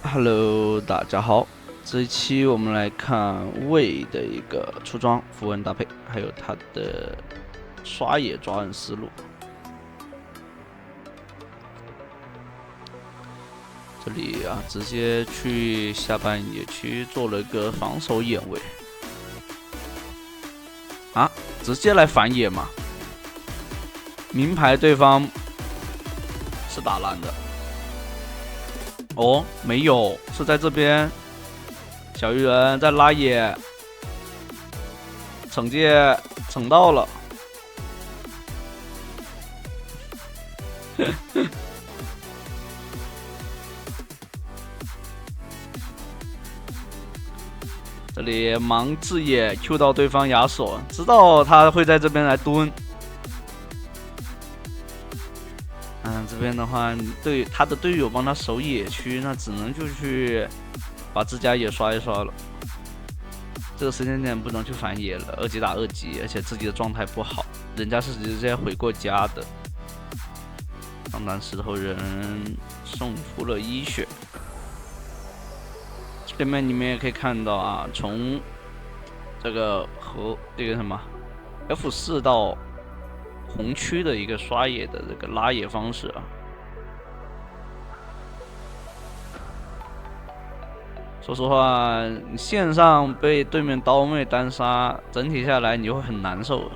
Hello，大家好。这一期我们来看魏的一个出装符文搭配，还有他的刷野抓人思路。这里啊，直接去下半野区做了个防守眼位啊，直接来反野嘛。明牌对方是打蓝的。哦，没有，是在这边。小鱼人在拉野，惩戒惩到了。这里盲自野 Q 到对方亚索，知道他会在这边来蹲。这边的话，对他的队友帮他守野区，那只能就去把自家野刷一刷了。这个时间点不能去反野了，2级打2级，而且自己的状态不好，人家是直接回过家的。上单石头人送出了1血。对面你们也可以看到啊，从这个什么 F4到红区的一个刷野的这个拉野方式啊。说实话，你线上被对面刀妹单杀，整体下来你会很难受。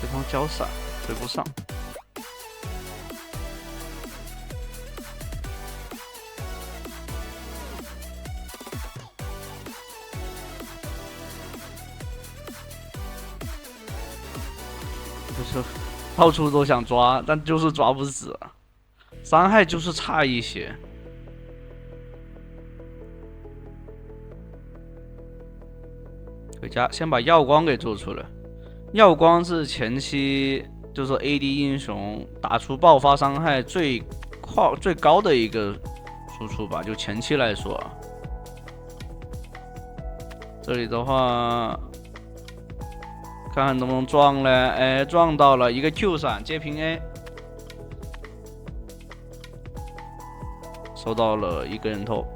对方交闪追不上。就是到处都想抓，但就是抓不死，伤害就是差一些。回家先把耀光给做出来。耀光是前期就是 AD 英雄打出爆发伤害最高的一个输出吧，就前期来说啊。这里的话，看看能不能撞呢？哎，撞到了一个 Q 闪接平 A， 收到了一个人头。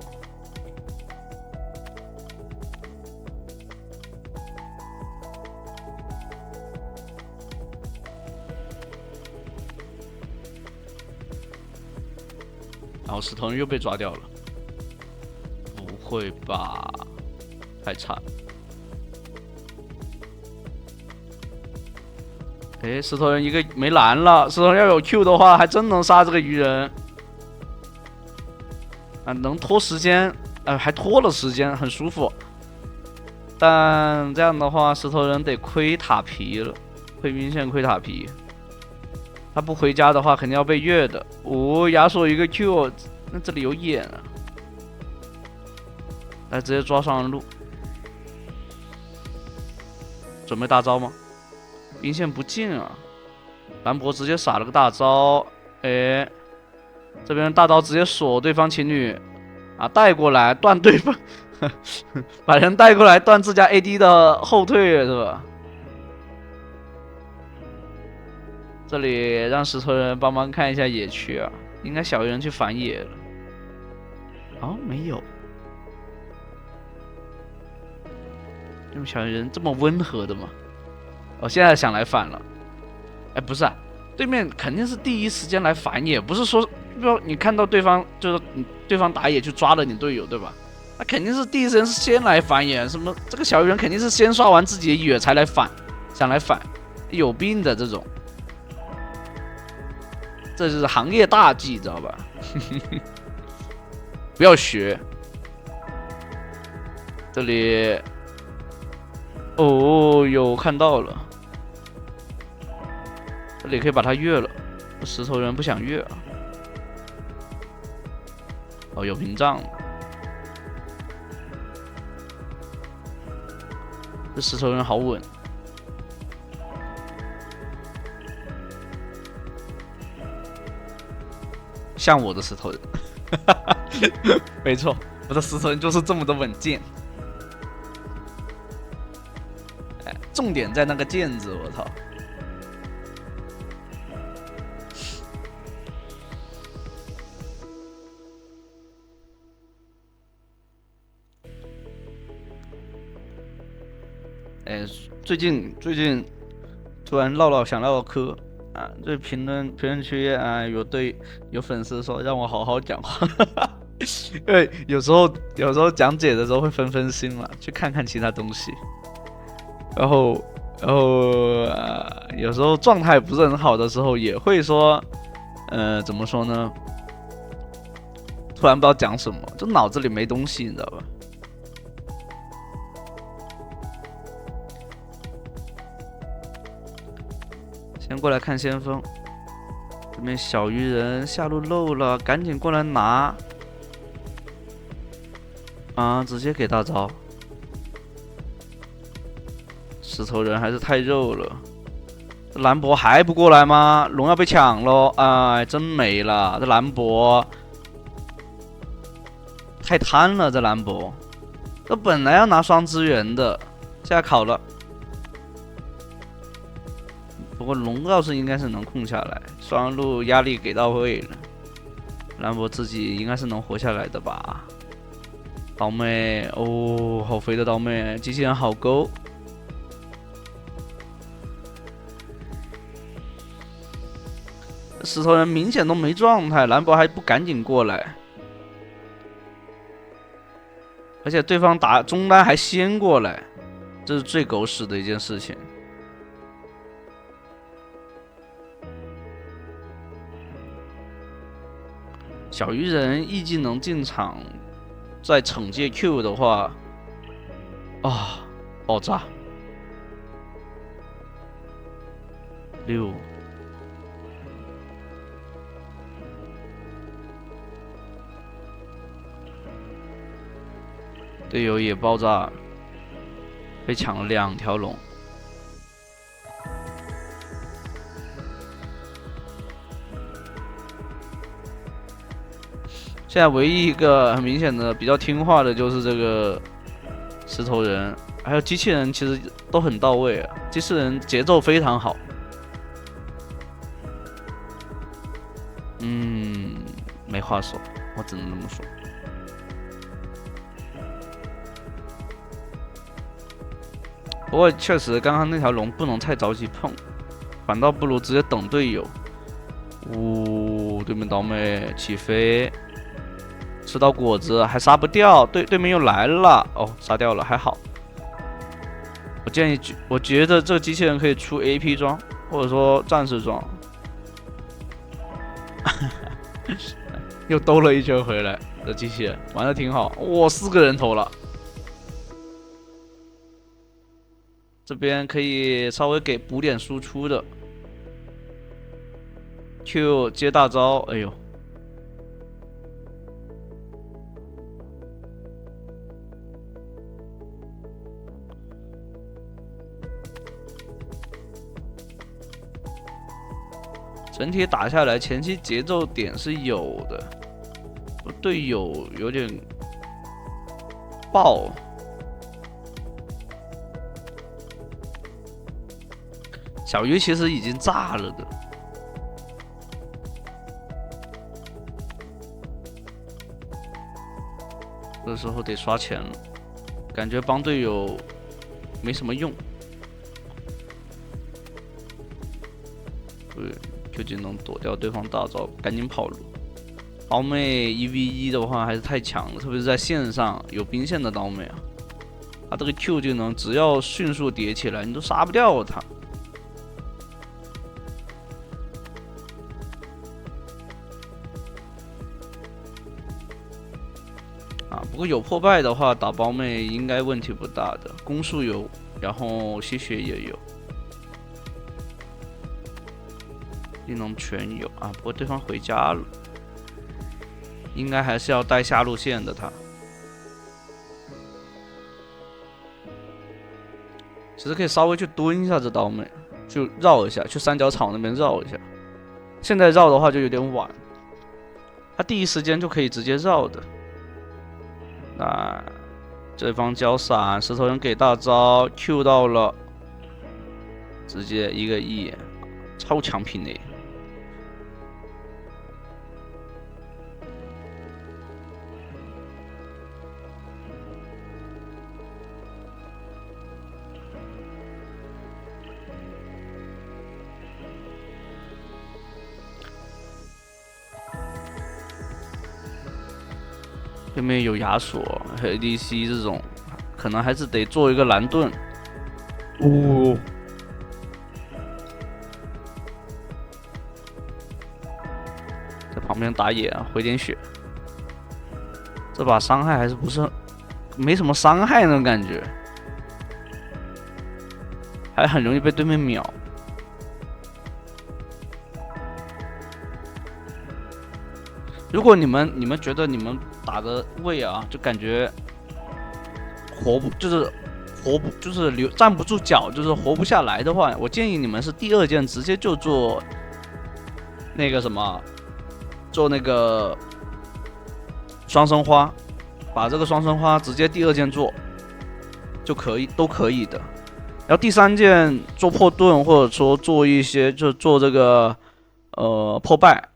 然后石头人又被抓掉了，不会吧？太惨！哎，石头人一个没蓝了，石头人要有 Q 的话，还真能杀这个鱼人。能拖时间，还拖了时间，很舒服。但这样的话，石头人得亏塔皮了，亏兵线亏塔皮。他不回家的话，肯定要被越的。亚索一个 Q， 那这里有眼啊！来，直接抓上路。准备大招吗？兵线不进啊！兰博直接撒了个大招，哎，这边大招直接锁对方情侣啊，带过来断对方，把人带过来断自家 AD 的后退是吧？这里让石头人帮忙看一下野区啊，应该小鱼人去反野了。哦，没有。这么小鱼人这么温和的吗？我现在想来反了。哎，不是啊，对面肯定是第一时间来反野，不是说你看到对方就是对方打野去抓了你队友，对吧？那肯定是第一时间是先来反野，什么这个小鱼人肯定是先刷完自己的野才来反，想来反，有病的这种。这就是行业大忌，知道吧？不要学。这里，哦，有看到了，这里可以把他越了。石头人不想越啊。哦，有屏障。这石头人好稳。像我的石头人。没错，我的石头人就是这么的稳健。哎，重点在那个剑字，我操！哎，最近突然想唠嗑啊，这评论区啊，有粉丝说让我好好讲话，因为有时候讲解的时候会分心嘛，去看看其他东西，然后有时候状态不是很好的时候也会说，怎么说呢？突然不知道讲什么，就脑子里没东西，你知道吧？先过来看先锋，这边小鱼人下路漏了，赶紧过来拿！啊，直接给大招！石头人还是太肉了，这兰博还不过来吗？龙要被抢了，哎，真没了！这兰博太贪了，这兰博，这本来要拿双资源的，现在考了。不过龙倒是应该是能控下来，双路压力给到位了，兰博自己应该是能活下来的吧？刀妹哦，好肥的刀妹，机器人好勾。石头人明显都没状态，兰博还不赶紧过来，而且对方打中单还先过来，这是最狗屎的一件事情。小鱼人 E 技能进场，再惩戒 Q 的话，啊，爆炸6。队友也爆炸，被抢了2条龙。现在唯一一个很明显的比较听话的就是这个石头人，还有机器人，其实都很到位啊。机器人节奏非常好。没话说，我只能这么说。不过确实，刚刚那条龙不能太着急碰，反倒不如直接等队友。对面刀妹起飞。吃到果子还杀不掉，对面又来了，哦，杀掉了，还好。我觉得这个机器人可以出 AP 装，或者说战士装。又兜了一圈回来，这机器人玩的挺好，哇，4个人头了。这边可以稍微给补点输出的。Q 接大招，哎呦。整体打下来，前期节奏点是有的，队友有点爆。小鱼其实已经炸了的，这时候得刷钱了，感觉帮队友没什么用。对。就只能躲掉对方大招，赶紧跑路。刀妹1v1的话还是太强了，特别是在线上有兵线的刀妹啊，他这个 Q 技能只要迅速叠起来，你都杀不掉他。不过有破败的话，打包妹应该问题不大的，攻速有，然后吸血也有。技能全有啊，不过对方回家了，应该还是要带下路线的他。其实可以稍微去蹲一下这刀妹，就绕一下，去三角场那边绕一下。现在绕的话就有点晚，他第一时间就可以直接绕的。那对方交闪，石头人给大招 Q 到了，直接一个 E， 超强品类。对面有亚索和 ADC 这种，可能还是得做一个蓝盾。哦，在旁边打野啊，回点血。这把伤害还是不是没什么伤害那种感觉，还很容易被对面秒。如果你们觉得你们打的位啊，就感觉就是站不住脚，就是活不下来的话，我建议你们是第二件直接就做那个什么，做那个双生花，把这个双生花直接第二件做就可以，都可以的。然后第三件做破盾，或者说做一些就做这个破败。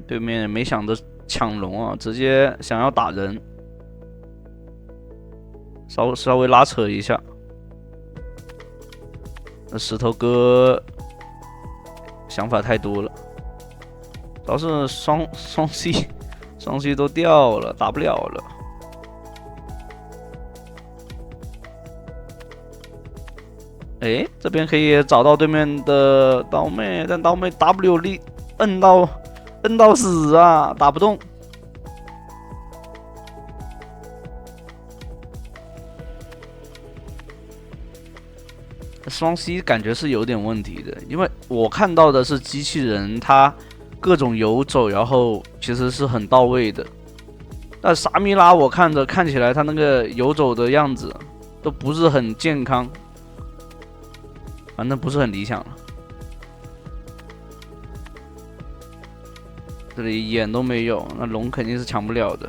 对面没想着抢龙啊，直接想要打人，稍微拉扯一下。那石头哥想法太多了，主要是双 C 都掉了，打不了了。哎，这边可以找到对面的刀妹，但刀妹 W 力摁到死啊，打不动。双 C 感觉是有点问题的，因为我看到的是机器人，它各种游走，然后其实是很到位的。但萨米拉我看起来它那个游走的样子都不是很健康，反正不是很理想了。这里眼都没有，那龙肯定是抢不了的。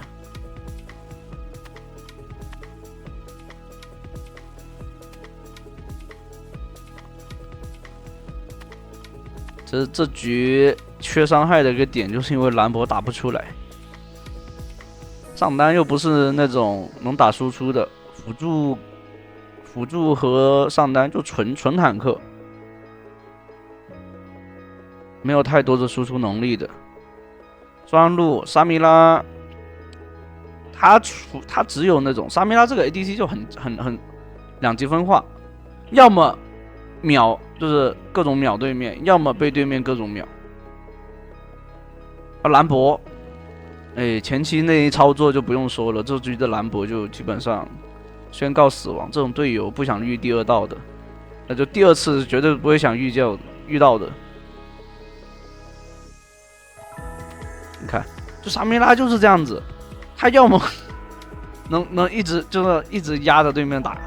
这局缺伤害的一个点，就是因为兰博打不出来，上单又不是那种能打输出的，辅助和上单就纯坦克，没有太多的输出能力的。双路沙弥拉，他只有那种沙弥拉这个 ADC 就很两极分化，要么秒就是各种秒对面，要么被对面各种秒。兰博，前期那一操作就不用说了，这局的兰博就基本上宣告死亡。这种队友不想遇第二道的，那就第二次绝对不会想遇到的。你看，就沙弥拉就是这样子，他要么能一直压着对面打，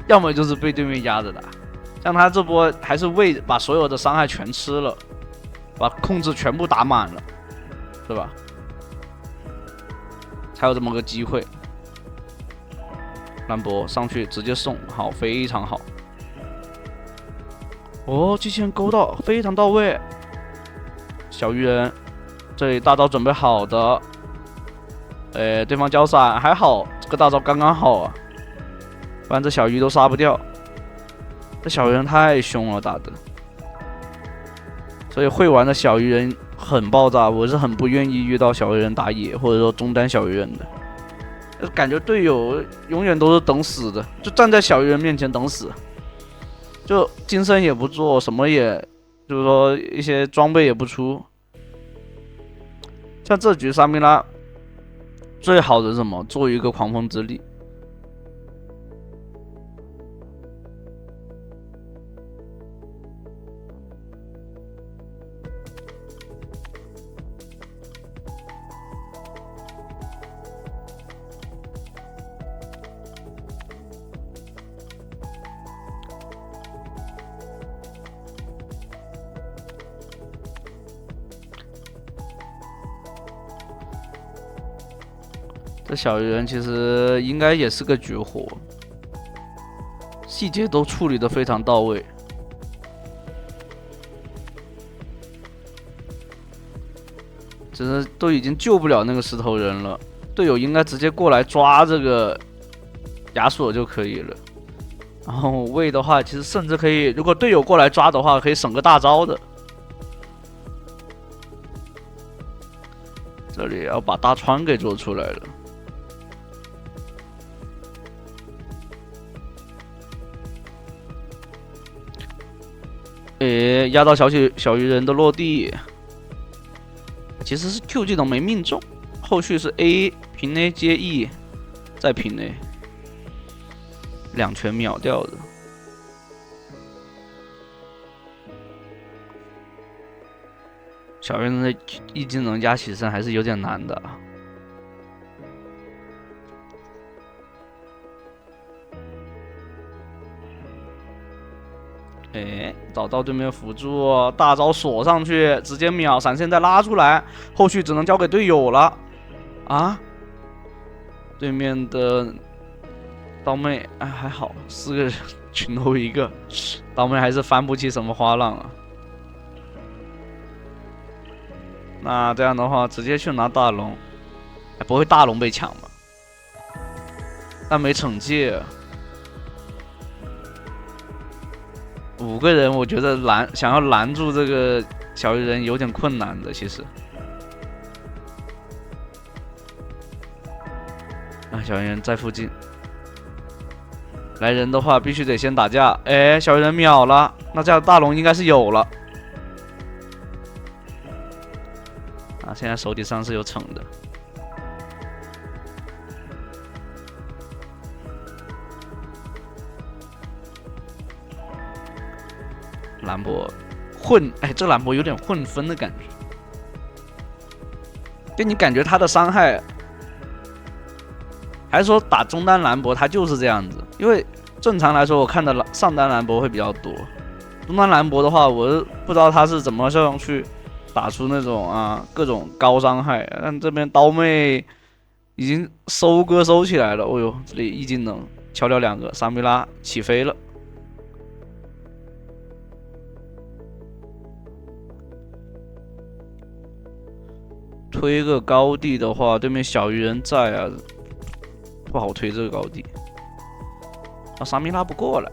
要么就是被对面压着打。像他这波还是把所有的伤害全吃了，把控制全部打满了，对吧？才有这么个机会。兰博上去直接送，好，非常好。哦，机器人勾到非常到位。小鱼人这里大招准备好的，对方交闪还好，这个大招刚刚好啊，不然这小鱼都杀不掉。这小鱼人太凶了打的，所以会玩的小鱼人很爆炸，我是很不愿意遇到小鱼人打野或者说中单小鱼人的，感觉队友永远都是等死的，就站在小鱼人面前等死，就金身也不做，什么也就是说一些装备也不出。像这局沙弥拉最好的是什么？做一个狂风之力。这小鱼人其实应该也是个绝活，细节都处理得非常到位。只是都已经救不了那个石头人了，队友应该直接过来抓这个亚索就可以了。然后魏的话，其实甚至可以，如果队友过来抓的话，可以省个大招的。这里要把大川给做出来了。诶，压到小鱼人的落地。其实是 Q 技能没命中，后续是 A 平 A 接 E， 再平 A， 2拳秒掉的。小鱼人的 E 技能加起身还是有点难的。哎，找到对面辅助，大招锁上去，直接秒闪现再拉出来，后续只能交给队友了。啊，对面的刀妹，哎，还好，4个人群殴1个，刀妹还是翻不起什么花浪啊。那这样的话，直接去拿大龙，哎，不会大龙被抢吧？但没惩戒。5个人，我觉得想要拦住这个小鱼人有点困难的，其实。啊，小鱼人在附近，来人的话必须得先打架。哎，小鱼人秒了，那这样大龙应该是有了。啊，现在手底上是有惩的。兰博混，哎，这兰博有点混分的感觉，就你感觉他的伤害，还是说打中单兰博他就是这样子？因为正常来说，我看的上单兰博会比较多，中单兰博的话，我不知道他是怎么上去打出那种各种高伤害。但这边刀妹已经收起来了，哦呦，这里一技能敲掉2个，萨米拉起飞了。推个高地的话，对面小鱼人在啊，不好推这个高地。啊，萨米拉不过来。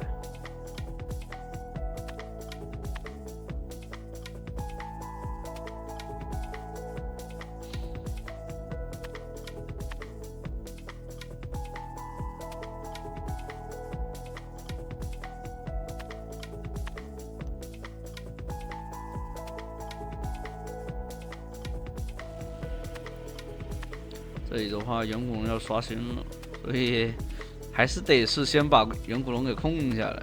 这里的话，远古龙要刷新了，所以还是得是先把远古龙给控下来。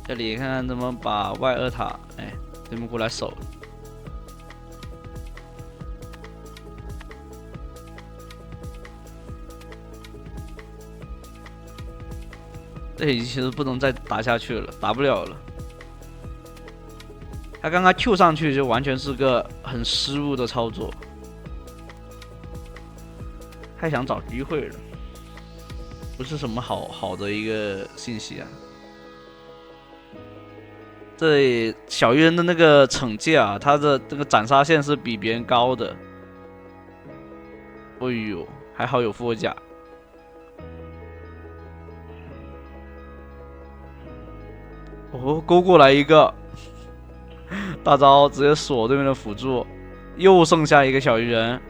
这里看看怎么把外2塔，哎，对面过来守了。这里其实不能再打下去了，打不了了。他刚刚 Q 上去就完全是个很失误的操作，太想找机会了，不是什么好的一个信息啊。这里小鱼人的那个惩戒啊，他的这个斩杀线是比别人高的。哎呦，还好有复活甲。哦，勾过来一个。大招直接锁对面的辅助，又剩下一个小鱼人。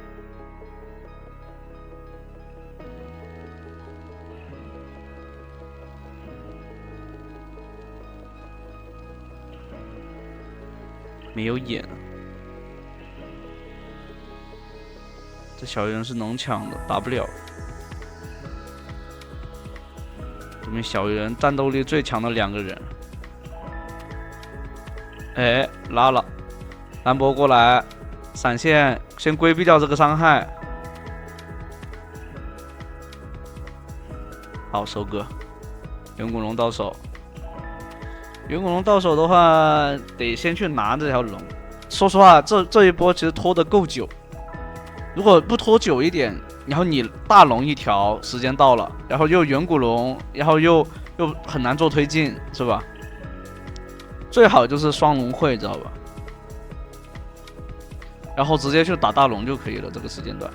没有眼，这小鱼人是能抢的，打不了。这边小鱼人战斗力最强的2个人。哎，拉了，兰博过来，闪现，先规避掉这个伤害。好，收割，远古龙到手。远古龙到手的话，得先去拿这条龙。说实话，这一波其实拖得够久。如果不拖久一点，然后你大龙一条，时间到了，然后又远古龙，然后又很难做推进，是吧？最好就是双龙会，知道吧？然后直接去打大龙就可以了。这个时间段，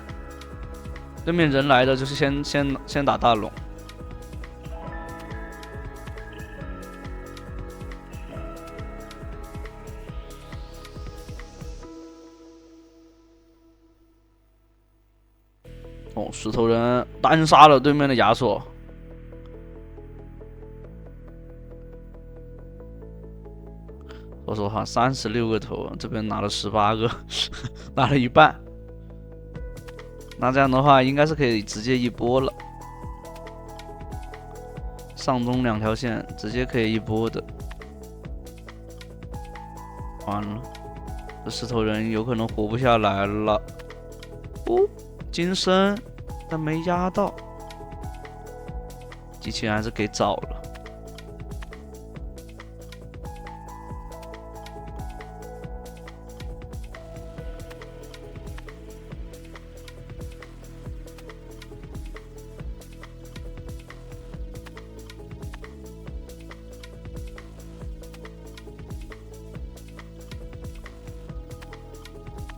对面人来的就是先打大龙。哦，石头人单杀了对面的亚索。说实话，36个头，这边拿了18个，拿了一半。那这样的话，应该是可以直接一波了。上中2条线直接可以一波的。完了，这石头人有可能活不下来了。哦，金身，但没压到，机器人还是给找了。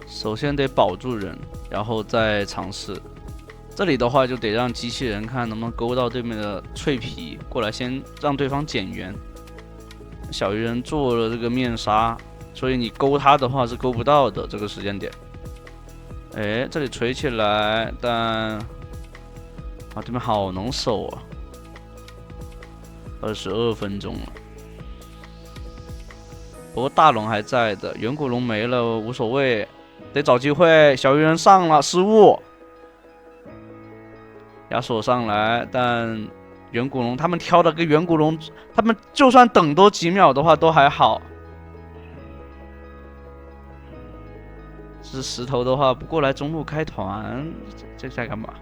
首先得保住人，然后再尝试。这里的话就得让机器人看能不能勾到对面的脆皮过来，先让对方减员。小鱼人做了这个面纱，所以你勾他的话是勾不到的这个时间点。哎，这里锤起来，但啊对面好能守啊，22分钟了。不过大龙还在的，远古龙没了无所谓。得找机会，小鱼人上了，失误。亚索上来，但远古龙他们挑的跟远古龙，他们就算等多几秒的话都还好。是石头的话不过来中路开团，这在干嘛？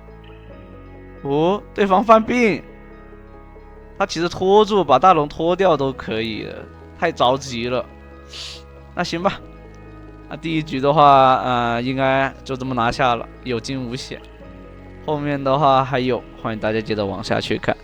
哦，对方犯病，他其实拖住把大龙拖掉都可以的，太着急了。那行吧。那第一局的话，应该就这么拿下了，有惊无险。后面的话还有，欢迎大家接着往下去看。